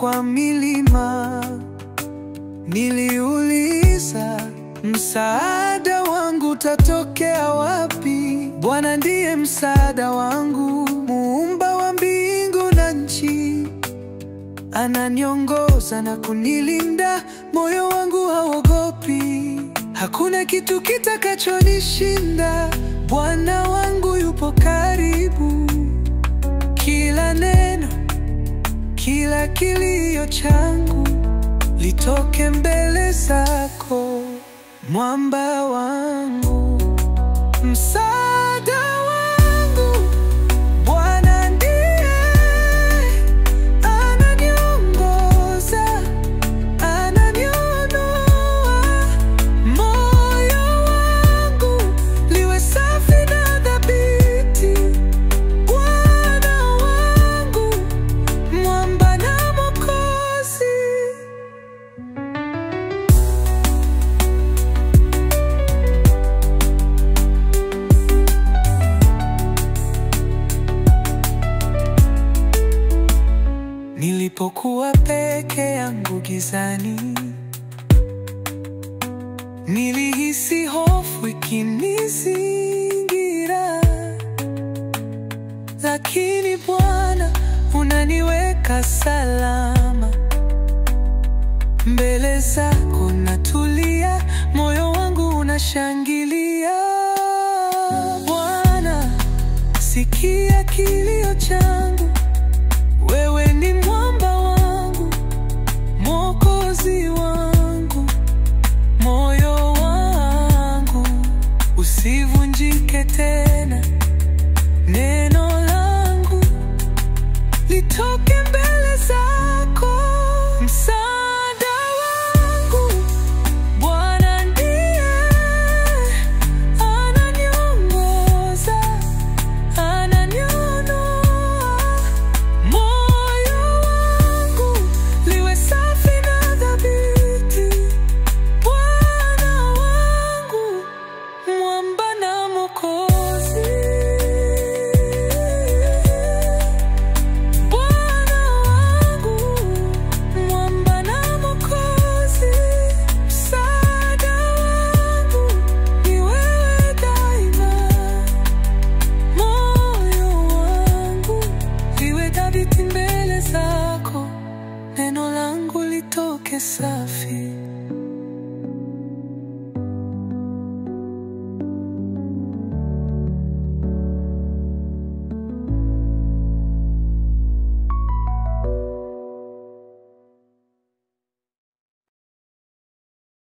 kwa milima. Niliuliza, msaada wangu utatokea wapi? Bwana ndiye msaada wangu, muumba wa mbingu na nchi. Ananiongoza na kunilinda, moyo wangu hauogopi. Hakuna kitu kitakachonishinda, Bwana wangu yupo karibu. Kila neno, kila kilio changu litoke mbele zako, mwamba wangu, msaada wangu. Bwana ndiye ananiongoza, ananiondoa. Moyo wangu liwe safi na thabiti. Bwana wangu, mwamba na Mwokozi. Nilipokuwa peke yangu gizani, nilihisi hofu ikinizingira, lakini Bwana unaniweka salama. Mbele zako natulia, moyo wangu unashangilia.